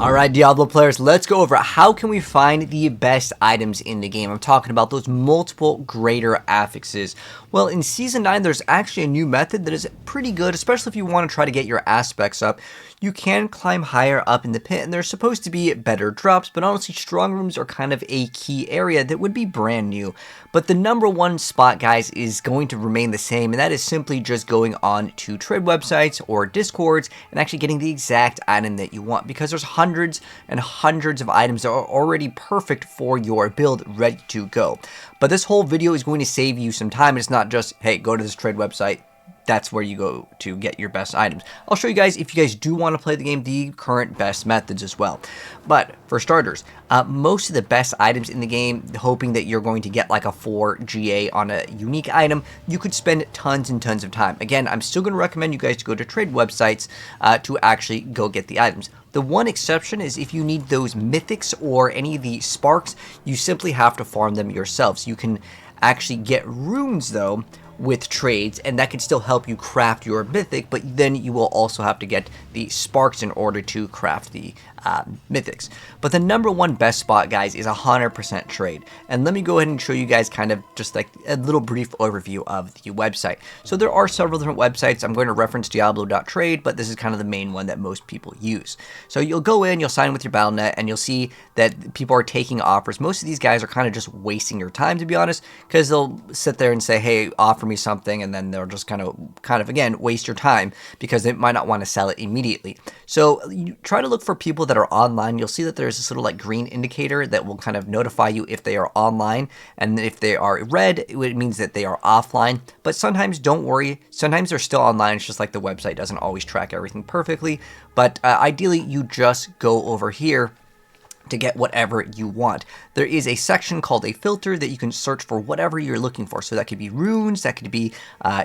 Alright, Diablo players, let's go over how can we find the best items in the game. I'm talking about those multiple greater affixes. Well, in Season 9, there's actually a new method that is pretty good, especially if you want to try to get your aspects up. You can climb higher up in the pit, and there's supposed to be better drops, but honestly, strong rooms are kind of a key area that would be brand new. But the number one spot, guys, is going to remain the same, and that is simply just going on to trade websites or discords and actually getting the exact item that you want, because there's hundreds and hundreds of items that are already perfect for your build, ready to go. But this whole video is going to save you some time. It's not just, hey, go to this trade website. That's where you go to get your best items. I'll show you guys, if you guys do want to play the game, the current best methods as well. But for starters, most of the best items in the game, hoping that you're going to get like a 4 GA on a unique item, you could spend tons and tons of time. Again, I'm still going to recommend you guys to go to trade websites to actually go get the items. The one exception is if you need those mythics or any of the sparks, you simply have to farm them yourselves. You can actually get runes though with trades, and that can still help you craft your mythic, but then you will also have to get the sparks in order to craft the mythics. But the number one best spot, guys, is 100% trade. And let me go ahead and show you guys kind of just like a little brief overview of the website. So there are several different websites. I'm going to reference Diablo.trade, but this is kind of the main one that most people use. So you'll go in, you'll sign with your Battle.net, and you'll see that people are taking offers. Most of these guys are kind of just wasting your time, to be honest, because they'll sit there and say, hey, offer me something, and then they'll just kind of again waste your time because they might not want to sell it immediately. So you try to look for people that are online. You'll see that there's this little like green indicator that will kind of notify you if they are online, and if they are red, it means that they are offline. But sometimes, don't worry, sometimes they're still online. It's just like the website doesn't always track everything perfectly. But ideally, you just go over here to get whatever you want. There is a section called a filter that you can search for whatever you're looking for. So that could be runes, that could be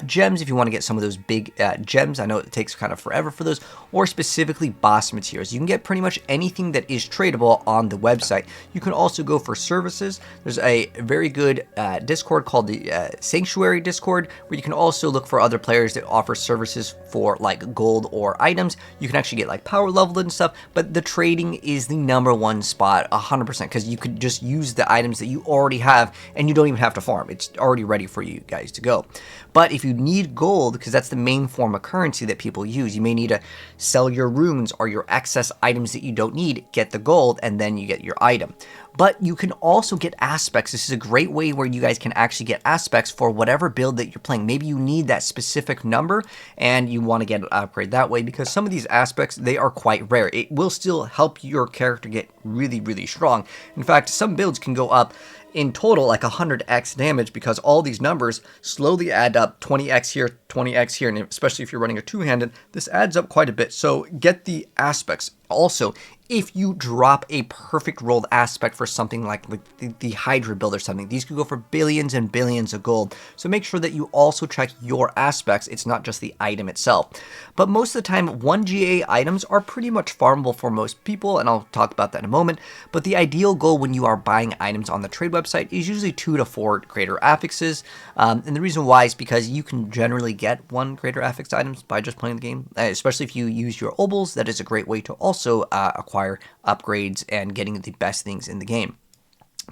gems if you want to get some of those big gems. I know it takes kind of forever for those, or specifically boss materials. You can get pretty much anything that is tradable on the website. You can also go for services. There's a very good Discord called the Sanctuary Discord, where you can also look for other players that offer services for like gold or items. You can actually get like power leveled and stuff, but the trading is the number one spot 100%, because you could just use the items that you already have and you don't even have to farm. It's already ready for you guys to go. But if you need gold, because that's the main form of currency that people use, you may need to sell your runes or your excess items that you don't need, get the gold, and then you get your item. But you can also get aspects. This is a great way where you guys can actually get aspects for whatever build that you're playing. Maybe you need that specific number and you want to get an upgrade that way, because some of these aspects, they are quite rare. It will still help your character get really, really strong. In fact, some builds can go up in total like 100x damage, because all these numbers slowly add up. 20x here, 20x here, and especially if you're running a two-handed, this adds up quite a bit. So get the aspects. Also, if you drop a perfect rolled aspect for something like the Hydra build or something, these could go for billions and billions of gold. So make sure that you also check your aspects. It's not just the item itself. But most of the time, 1 GA items are pretty much farmable for most people, and I'll talk about that in a moment. But the ideal goal when you are buying items on the trade website is usually 2 to 4 greater affixes. And the reason why is because you can generally get 1 greater affix items by just playing the game, especially if you use your obols. That is a great way to also acquire upgrades and getting the best things in the game.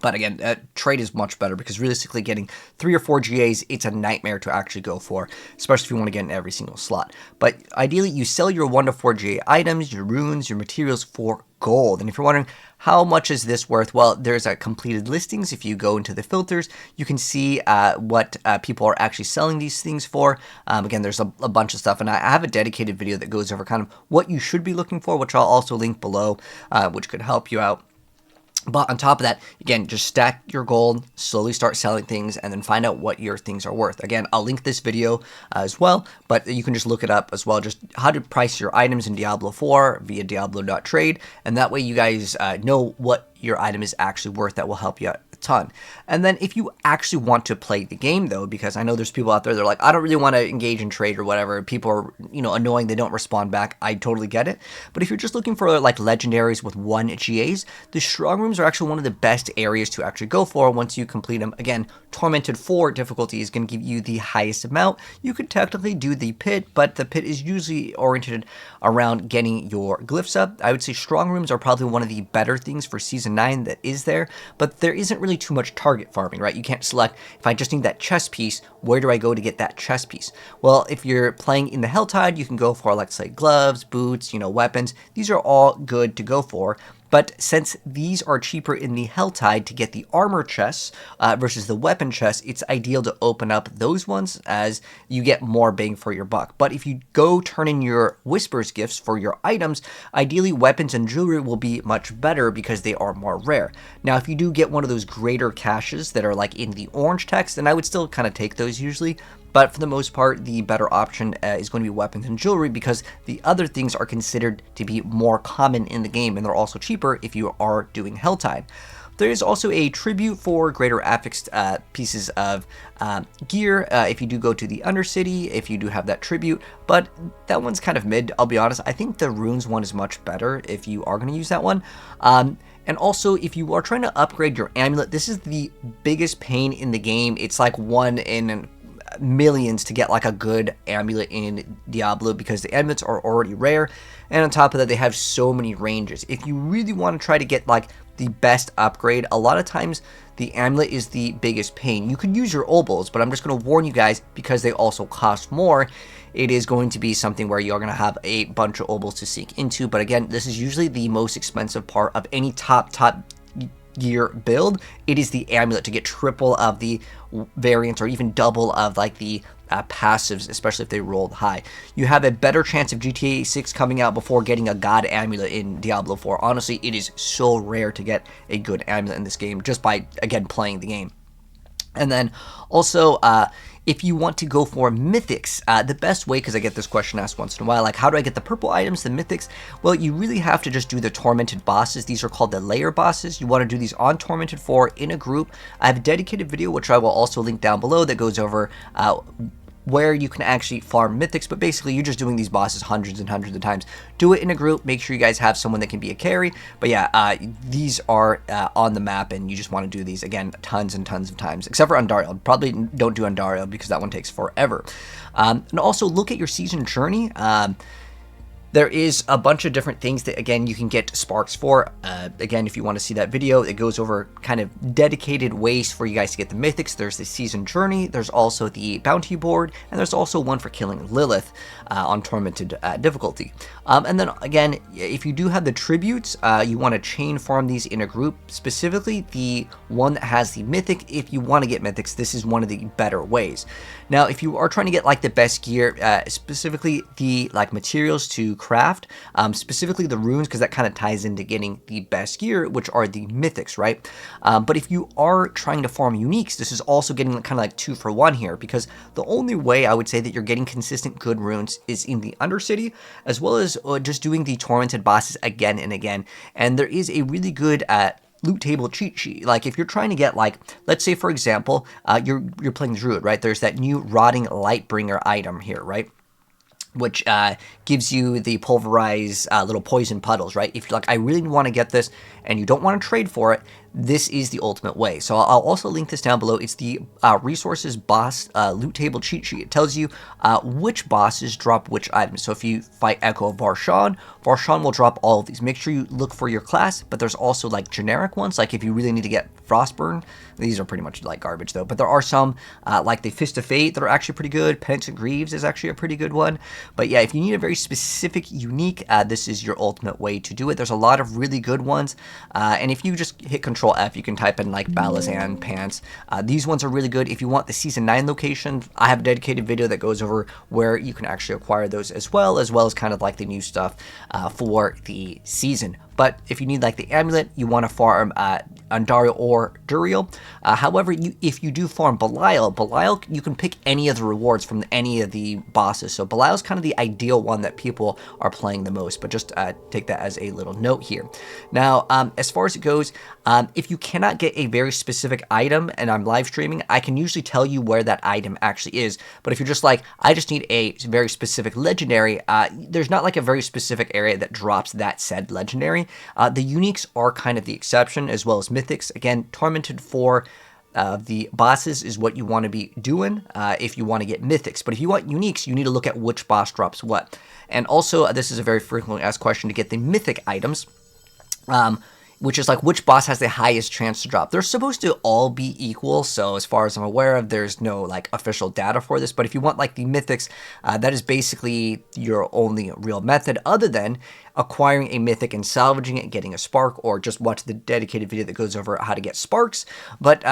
But again, trade is much better, because realistically getting 3 or 4 GAs, it's a nightmare to actually go for, especially if you want to get in every single slot. But ideally, you sell your 1 to 4 GA items, your runes, your materials for gold. And if you're wondering, how much is this worth? Well, there's a completed listings. If you go into the filters, you can see what people are actually selling these things for. Again, there's a bunch of stuff, and I have a dedicated video that goes over kind of what you should be looking for, which I'll also link below, which could help you out. But on top of that, again, just stack your gold, slowly start selling things, and then find out what your things are worth. Again, I'll link this video as well, but you can just look it up as well, just how to price your items in Diablo 4 via Diablo.trade, and that way you guys know what your item is actually worth. That will help you out ton. And then if you actually want to play the game though, because I know there's people out there that are like, I don't really want to engage in trade or whatever, people are, annoying, they don't respond back, I totally get it. But if you're just looking for like legendaries with 1 GAs, the strong rooms are actually one of the best areas to actually go for once you complete them. Again, Tormented 4 difficulty is going to give you the highest amount. You could technically do the pit, but the pit is usually oriented around getting your glyphs up. I would say strong rooms are probably one of the better things for Season 9 that is there, but there isn't really too much target farming, right? You can't select, if I just need that chest piece, where do I go to get that chest piece? Well, if you're playing in the Helltide, you can go for, like, say, gloves, boots, weapons. These are all good to go for. But since these are cheaper in the Helltide to get the armor chests versus the weapon chests, it's ideal to open up those ones as you get more bang for your buck. But if you go turn in your Whispers gifts for your items, ideally weapons and jewelry will be much better because they are more rare. Now, if you do get one of those greater caches that are like in the orange text, then I would still kind of take those usually. But for the most part, the better option is going to be weapons and jewelry because the other things are considered to be more common in the game, and they're also cheaper if you are doing Helltide. There is also a tribute for greater affixed pieces of gear if you do go to the Undercity, if you do have that tribute, but that one's kind of mid, I'll be honest. I think the runes one is much better if you are going to use that one. And also, if you are trying to upgrade your amulet, this is the biggest pain in the game. It's like 1 in millions to get like a good amulet in Diablo because the amulets are already rare, and on top of that they have so many ranges. If you really want to try to get like the best upgrade, a lot of times the amulet is the biggest pain. You could use your obols, but I'm just going to warn you guys, because they also cost more, it is going to be something where you're going to have a bunch of obols to sink into. But again, this is usually the most expensive part of any top gear build. It is the amulet to get triple of the variants or even double of like the passives, especially if they rolled high. You have a better chance of GTA 6 coming out before getting a god amulet in Diablo 4. Honestly, it is so rare to get a good amulet in this game just by, again, playing the game. And then also, if you want to go for mythics, the best way, because I get this question asked once in a while, like how do I get the purple items, the mythics? Well, you really have to just do the tormented bosses. These are called the layer bosses. You want to do these on Tormented 4 in a group. I have a dedicated video, which I will also link down below, that goes over where you can actually farm mythics, but basically you're just doing these bosses hundreds and hundreds of times. Do it in a group, make sure you guys have someone that can be a carry, but yeah, these are on the map, and you just want to do these, again, tons and tons of times, except for Undario. Probably don't do Undario because that one takes forever. And also look at your season journey. There is a bunch of different things that, again, you can get sparks for. Again, if you want to see that video, it goes over kind of dedicated ways for you guys to get the mythics. There's the season journey, there's also the bounty board, and there's also one for killing Lilith on tormented difficulty. And then, again, if you do have the tributes, you want to chain farm these in a group, specifically the one that has the mythic. If you want to get mythics, this is one of the better ways. Now, if you are trying to get like the best gear, specifically the like materials to craft, specifically the runes, because that kind of ties into getting the best gear, which are the mythics, right? But if you are trying to farm uniques, this is also getting kind of like 2 for 1 here, because the only way I would say that you're getting consistent good runes is in the Undercity, as well as just doing the tormented bosses again and again. And there is a really good loot table cheat sheet. Like if you're trying to get, like, let's say for example, you're playing Druid, right? There's that new Rotting Lightbringer item here, right? Which gives you the pulverized little poison puddles, right? If you're like, I really want to get this and you don't want to trade for it, this is the ultimate way. So I'll also link this down below. It's the resources boss loot table cheat sheet. It tells you which bosses drop which items. So if you fight Echo of Varshan, Varshan will drop all of these. Make sure you look for your class, but there's also like generic ones. Like if you really need to get Frostburn, these are pretty much like garbage though. But there are some like the Fist of Fate that are actually pretty good. Penitent Greaves is actually a pretty good one. But yeah, if you need a very specific, unique, this is your ultimate way to do it. There's a lot of really good ones. And if you just hit Control F, you can type in like Balazan pants. These ones are really good. If you want the Season 9 location, I have a dedicated video that goes over where you can actually acquire those as well as kind of like the new stuff for the season. But if you need like the amulet, you want to farm Andario or Duriel. However, if you do farm Belial, you can pick any of the rewards from any of the bosses. So Belial is kind of the ideal one that people are playing the most, but just take that as a little note here. Now, as far as it goes, if you cannot get a very specific item and I'm live streaming, I can usually tell you where that item actually is. But if you're just like, I just need a very specific legendary, there's not like a very specific area that drops that said legendary. The uniques are kind of the exception, as well as mythics. Again, Tormented for the bosses is what you want to be doing if you want to get mythics. But if you want uniques, you need to look at which boss drops what. And also, this is a very frequently asked question to get the mythic items. Which is like which boss has the highest chance to drop. They're supposed to all be equal, so as far as I'm aware of, there's no like official data for this. But if you want like the mythics, that is basically your only real method other than acquiring a mythic and salvaging it, getting a spark, or just watch the dedicated video that goes over how to get sparks. But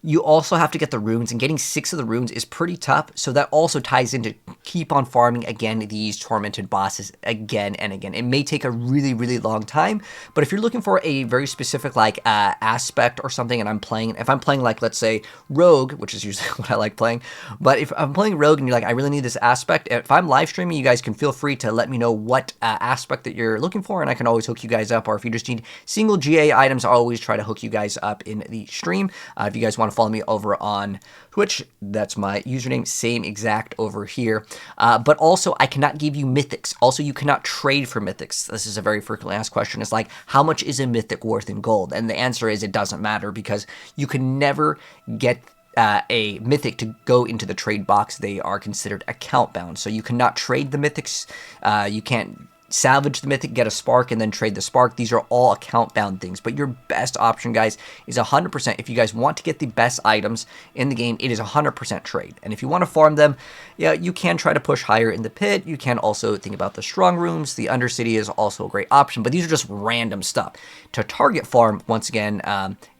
you also have to get the runes, and getting 6 of the runes is pretty tough, so that also ties into keep on farming, again, these tormented bosses again and again. It may take a really, really long time, but if you're looking for a very specific, like, aspect or something, and if I'm playing, like, let's say, Rogue, which is usually what I like playing, but if I'm playing Rogue and you're like, I really need this aspect, if I'm live streaming, you guys can feel free to let me know what aspect that you're looking for, and I can always hook you guys up, or if you just need single GA items, I always try to hook you guys up in the stream. If you guys want to follow me over on Twitch, that's my username, same exact over here. But also, I cannot give you mythics. Also, you cannot trade for mythics. This is a very frequently asked question. It's like, how much is a mythic worth in gold? And the answer is it doesn't matter, because you can never get a mythic to go into the trade box. They are considered account bound. So you cannot trade the mythics. You can't salvage the mythic, get a spark, and then trade the spark. These are all account bound things, but your best option, guys, is 100%. If you guys want to get the best items in the game, it is 100% trade. And if you want to farm them, yeah, you can try to push higher in the pit. You can also think about the strong rooms. The Undercity is also a great option, but these are just random stuff. To target farm, once again,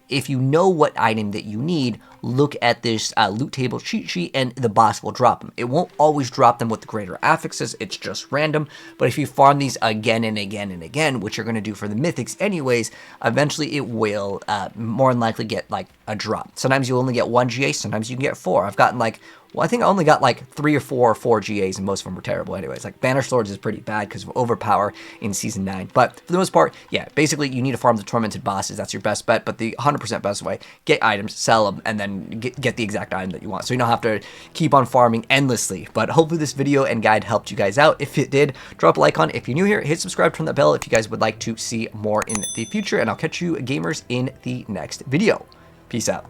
if you know what item that you need, look at this loot table cheat sheet and the boss will drop them. It won't always drop them with the greater affixes, it's just random, but if you farm these again and again and again, which you're going to do for the mythics anyways, eventually it will more than likely get like a drop. Sometimes you only get 1 GA, sometimes you can get 4. I've gotten like, well, I think I only got like 3 or 4 GAs, and most of them were terrible anyways. Like, Banished Lords is pretty bad because of overpower in Season 9. But for the most part, yeah, basically you need to farm the Tormented bosses. That's your best bet, but the 100% best way, get items, sell them, and then get the exact item that you want. So you don't have to keep on farming endlessly. But hopefully this video and guide helped you guys out. If it did, drop a like on. If you're new here, hit subscribe, turn that bell if you guys would like to see more in the future. And I'll catch you gamers in the next video. Peace out.